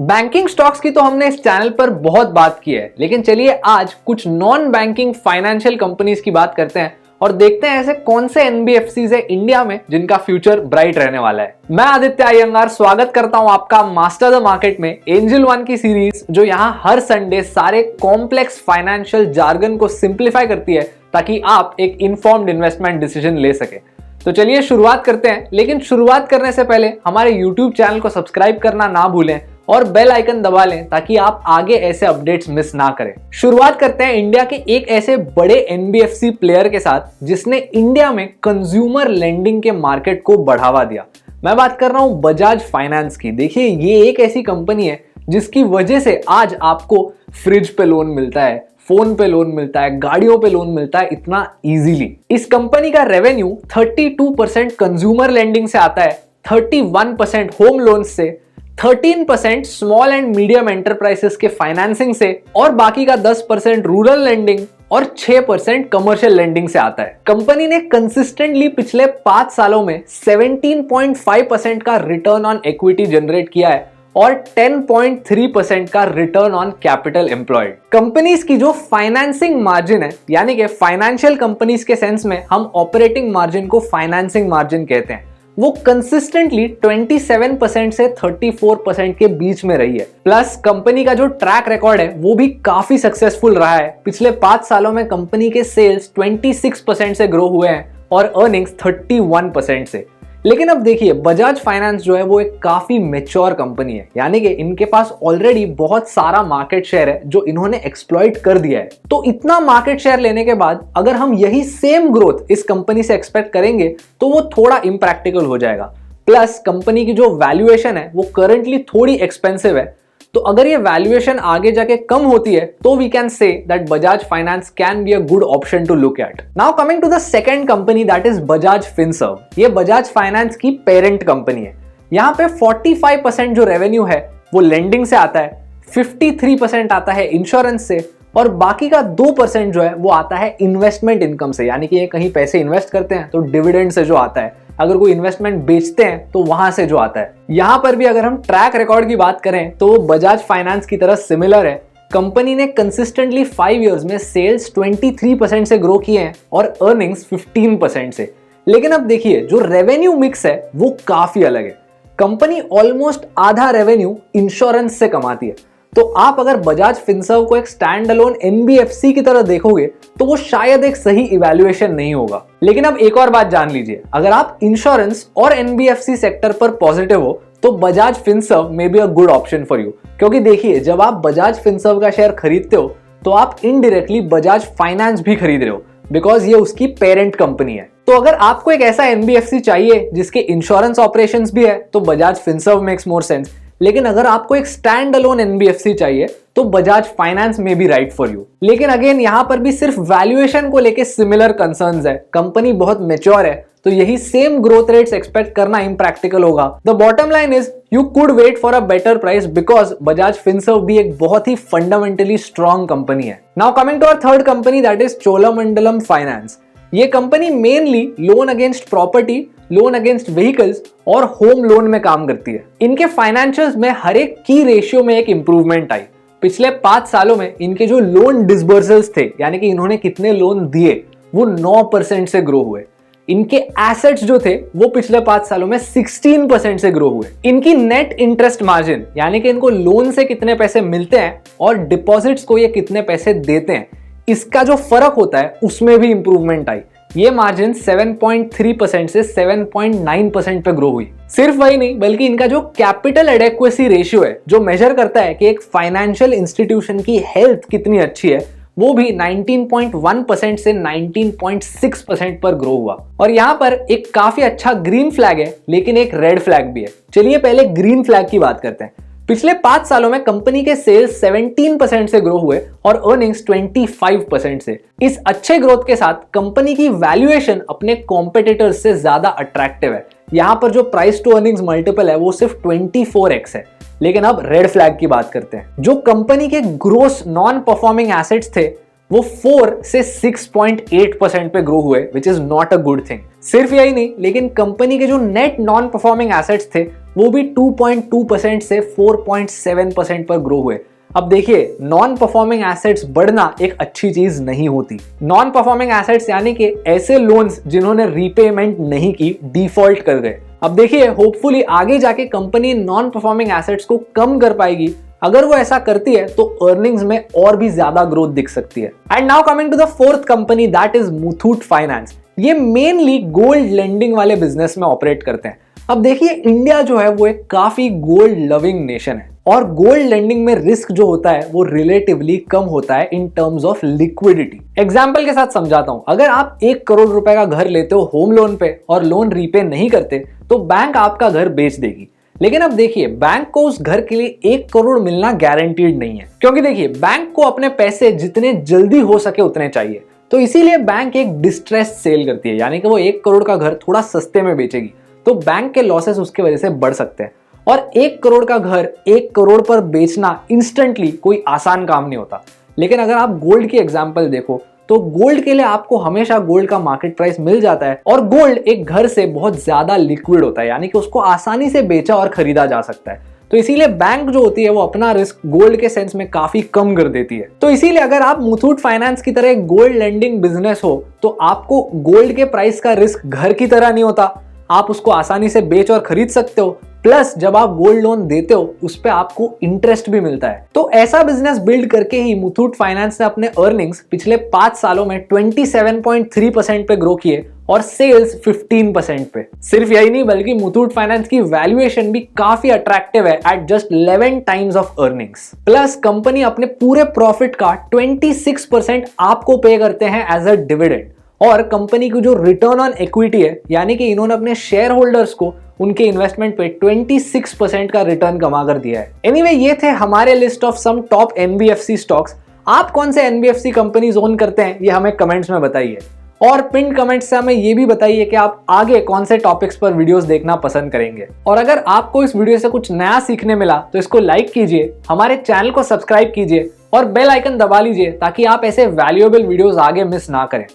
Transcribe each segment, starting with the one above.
Banking stocks की तो हमने इस चैनल पर बहुत बात की है, लेकिन चलिए आज कुछ नॉन बैंकिंग फाइनेंशियल कंपनीज की बात करते हैं और देखते हैं ऐसे कौन से एनबीएफसीज है इंडिया में जिनका फ्यूचर ब्राइट रहने वाला है। मैं आदित्य अयंगार स्वागत करता हूं आपका मास्टर द मार्केट में एंजल वन की सीरीज, जो यहां हर संडे सारे कॉम्प्लेक्स फाइनेंशियल जार्गन को सिंप्लीफाई करती है ताकि आप एक इन्फॉर्म्ड इन्वेस्टमेंट डिसीजन ले सके। तो चलिए शुरुआत करते हैं, लेकिन शुरुआत करने से पहले हमारे यूट्यूब चैनल को सब्सक्राइब करना ना भूलें और बेल आइकन दबा लें ताकि आप आगे ऐसे अपडेट्स मिस ना करें। शुरुआत करते हैं इंडिया के एक ऐसे बड़े एनबीएफसी प्लेयर के साथ जिसने इंडिया में कंज्यूमर लेंडिंग के मार्केट को बढ़ावा दिया। मैं बात कर रहा हूं बजाज फाइनेंस की। देखिए, ये एक ऐसी कंपनी है जिसकी वजह से आज आपको फ्रिज पे लोन मिलता है, फोन पे लोन मिलता है, गाड़ियों पे लोन मिलता है इतना इजीली। इस कंपनी का रेवेन्यू 32% कंज्यूमर लेंडिंग से आता है, 31% होम लोन से, 13% स्मॉल एंड मीडियम एंटरप्राइजेस के फाइनेंसिंग से और बाकी का 10% रूरल लेंडिंग और 6% कमर्शियल लेंडिंग से आता है। कंपनी ने कंसिस्टेंटली पिछले 5 सालों में 17.5% का रिटर्न ऑन इक्विटी जनरेट किया है और 10.3% का return on capital employed. Companies की जो फाइनेंसिंग मार्जिन है, यानी कि फाइनेंशियल कंपनीज के सेंस में हम ऑपरेटिंग मार्जिन को फाइनेंसिंग मार्जिन कहते हैं, वो कंसिस्टेंटली 27% से 34% के बीच में रही है। प्लस कंपनी का जो ट्रैक रिकॉर्ड है वो भी काफी सक्सेसफुल रहा है। पिछले 5 सालों में कंपनी के सेल्स 26% से ग्रो हुए हैं और अर्निंग्स 31% से। लेकिन अब देखिए, बजाज फाइनेंस जो है वो एक काफी मैच्योर कंपनी है, यानी कि इनके पास ऑलरेडी बहुत सारा मार्केट शेयर है जो इन्होंने एक्सप्लॉइट कर दिया है। तो इतना मार्केट शेयर लेने के बाद अगर हम यही सेम ग्रोथ इस कंपनी से एक्सपेक्ट करेंगे तो वो थोड़ा इम्प्रैक्टिकल हो जाएगा। प्लस कंपनी की जो वैल्यूएशन है वो करंटली थोड़ी एक्सपेंसिव है, तो अगर ये वैल्यूएशन आगे जाके कम होती है तो we can say that Bajaj Finance can be a good option to look at. Now coming to the second company, that is Bajaj Finserv. ये बजाज फाइनेंस की पेरेंट कंपनी है। यहाँ पे 45% जो रेवेन्यू है वो लेंडिंग से आता है, 53% आता है इंश्योरेंस से और बाकी का 2% जो है वो आता है इन्वेस्टमेंट इनकम से, यानी कि ये कहीं पैसे इन्वेस्ट करते हैं तो डिविडेंड से जो आता है, अगर कोई इन्वेस्टमेंट बेचते हैं तो वहां से जो आता है। यहां पर भी अगर हम ट्रैक रिकॉर्ड की बात करें तो वो बजाज फाइनेंस की तरह सिमिलर है। कंपनी ने कंसिस्टेंटली 5 इयर्स में सेल्स 23% से ग्रो किए हैं और अर्निंग्स 15% से। लेकिन अब देखिए, जो रेवेन्यू मिक्स है वो काफी अलग है। कंपनी ऑलमोस्ट आधा रेवेन्यू इंश्योरेंस से कमाती है। तो आप अगर बजाज फिनसर्व को एक स्टैंड अलोन एनबीएफसी की तरह देखोगे तो वो शायद एक सही इवैल्यूएशन नहीं होगा। लेकिन अब एक और बात जान लीजिए, अगर आप इंश्योरेंस और एनबीएफसी सेक्टर पर पॉजिटिव हो तो Bajaj Finserv may be a good option for you. क्योंकि देखिए, जब आप बजाज फिनसर्व का शेयर खरीदते हो तो आप इनडायरेक्टली बजाज फाइनेंस भी खरीद रहे हो, बिकॉज ये उसकी पेरेंट कंपनी है। तो अगर आपको एक ऐसा एनबीएफसी चाहिए जिसके इंश्योरेंस ऑपरेशंस भी है तो Bajaj Finserv makes more sense. लेकिन अगर आपको एक स्टैंड अलोन एनबीएफसी चाहिए तो बजाज फाइनेंस में भी राइट फॉर यू। लेकिन अगेन, यहां पर भी सिर्फ वैल्यूएशन को लेके सिमिलर कंसर्न्स है। कंपनी बहुत मैच्योर है तो यही सेम ग्रोथ रेट्स एक्सपेक्ट करना इम्प्रैक्टिकल होगा। The bottom line is you could wait for a better price because Bajaj Finserv भी एक बहुत ही फंडामेंटली स्ट्रॉन्ग कंपनी है। Now coming to our third company, that is Cholamandalam finance. ये company mainly loan against property, loan against vehicles और home loan में काम करती है। इनके फाइनेंशियल्स में हर एक की रेशियो में एक इंप्रूवमेंट आई। पिछले 5 सालों में इनके जो लोन डिसबर्सल्स थे, यानी कि इन्होंने कितने लोन दिए, वो 9% से ग्रो हुए। इनके एसेट्स जो थे वो पिछले 5 सालों में 16% से ग्रो हुए। इनकी नेट इंटरेस्ट मार्जिन, यानी कि इनको लोन से कितने पैसे मिलते हैं और डिपॉजिट्स को ये कितने पैसे देते हैं, इसका जो फर्क होता है उसमें भी इंप्रूवमेंट आई। ये मार्जिन 7.3% से 7.9% पे ग्रो हुई। सिर्फ वही नहीं, बल्कि इनका जो कैपिटल एडेक्वेसी रेशियो है, जो मेजर करता है कि एक फाइनेंशियल इंस्टीट्यूशन की हेल्थ कितनी अच्छी है, वो भी 19.1% से 19.6% पर ग्रो हुआ। और यहाँ पर एक काफी अच्छा ग्रीन फ्लैग है, लेकिन एक रेड फ्लैग भी है। चलिए पहले ग्रीन फ्लैग की बात करते हैं। पिछले 5 सालों में कंपनी के सेल्स 17% से ग्रो हुए और अर्निंग्स 25% से। इस अच्छे ग्रोथ के साथ कंपनी की वैल्यूएशन अपने कॉम्पिटिटर्स से ज्यादा अट्रैक्टिव है। यहाँ पर जो प्राइस टू अर्निंग्स मल्टीपल है वो सिर्फ 24x है। लेकिन अब रेड फ्लैग की बात करते हैं। जो कंपनी के ग्रोस नॉन परफॉर्मिंग एसेट्स थे वो 4 से 6.8% पे ग्रो हुए, which is not a good thing. सिर्फ यही नहीं, लेकिन कंपनी के जो नेट नॉन परफॉर्मिंग एसेट्स थे वो भी 2.2% से 4.7% पर ग्रो हुए। अब देखिए, नॉन परफॉर्मिंग एसेट्स बढ़ना एक अच्छी चीज नहीं होती। नॉन परफॉर्मिंग एसेट्स यानी कि ऐसे लोन्स जिन्होंने रीपेमेंट नहीं की, डिफॉल्ट कर गए। अब देखिए, होपफुली आगे जाके कंपनी नॉन परफॉर्मिंग एसेट्स को कम कर पाएगी। अगर वो ऐसा करती है तो अर्निंग्स में और भी ज्यादा ग्रोथ दिख सकती है। And now coming to the fourth company, that is Muthoot Finance. ये मेनली गोल्ड लेंडिंग वाले बिजनेस में ऑपरेट करते हैं। अब देखिए, इंडिया जो है वो एक काफी गोल्ड लविंग नेशन है और गोल्ड लेंडिंग में रिस्क जो होता है वो रिलेटिवली कम होता है in terms of liquidity. Example के साथ समझाता हूं, अगर आप 1 करोड़ रुपए का घर लेते हो होम लोन पे और लोन रीपे नहीं करते तो बैंक आपका घर बेच देगी। लेकिन अब देखिए, बैंक को उस घर के लिए 1 करोड़ मिलना गारंटीड नहीं है, क्योंकि देखिए, बैंक को अपने पैसे जितने जल्दी हो सके उतने चाहिए। तो इसीलिए बैंक एक डिस्ट्रेस सेल करती है, यानी कि वो 1 करोड़ का घर थोड़ा सस्ते में बेचेगी, तो बैंक के लॉसेस उसके वजह से बढ़ सकते हैं। और 1 करोड़ का घर 1 करोड़ पर बेचना इंस्टेंटली कोई आसान काम नहीं होता। लेकिन अगर आप गोल्ड की एग्जांपल देखो तो गोल्ड के लिए आपको हमेशा गोल्ड का मार्केट प्राइस मिल जाता है और गोल्ड एक घर से बहुत ज्यादा लिक्विड होता है, यानी कि उसको आसानी से बेचा और खरीदा जा सकता है। तो इसीलिए बैंक जो होती है वो अपना रिस्क गोल्ड के सेंस में काफी कम कर देती है। तो इसीलिए अगर आप मुथूट फाइनेंस की तरह एक गोल्ड लेंडिंग बिजनेस हो तो आपको गोल्ड के प्राइस का रिस्क घर की तरह नहीं होता, आप उसको आसानी से बेच और खरीद सकते हो। प्लस जब आप गोल्ड लोन देते हो उस पे आपको इंटरेस्ट भी मिलता है। तो ऐसा बिजनेस बिल्ड करके ही मुथूट फाइनेंस ने अपने अर्निंग्स पिछले 5 सालों में 27.3% पे ग्रो किए और सेल्स 15% पे। सिर्फ यही नहीं बल्कि मुथूट फाइनेंस की वैल्यूएशन भी काफी अट्रैक्टिव है at just 11 times of earnings. Plus company अपने पूरे प्रॉफिट का 26% आपको पे करते हैं एज अ डिविडेंड। और कंपनी की जो रिटर्न ऑन इक्विटी है, यानी कि इन्होंने अपने शेयर होल्डर्स को उनके इन्वेस्टमेंट पे 26% का रिटर्न कमा कर दिया है। एनीवे, ये थे हमारे list of some top NBFC stocks. आप कौन से एनबीएफसी कंपनीज ओन करते हैं ये हमें कमेंट्स में बताइए। और पिन कमेंट्स से हमें ये भी बताइए कि आप आगे कौन से टॉपिक्स पर वीडियोस देखना पसंद करेंगे। और अगर आपको इस वीडियो से कुछ नया सीखने मिला तो इसको लाइक कीजिए, हमारे चैनल को सब्सक्राइब कीजिए और बेल आइकन दबा लीजिए ताकि आप ऐसे वैल्यूएबल वीडियोस आगे मिस ना करें।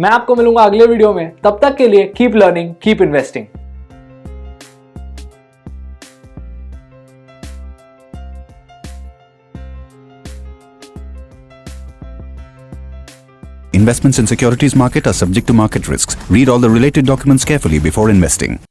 मैं आपको मिलूंगा अगले वीडियो में, तब तक के लिए keep learning, keep investing. Investments in securities market are subject to market risks. Read all the related documents carefully before investing.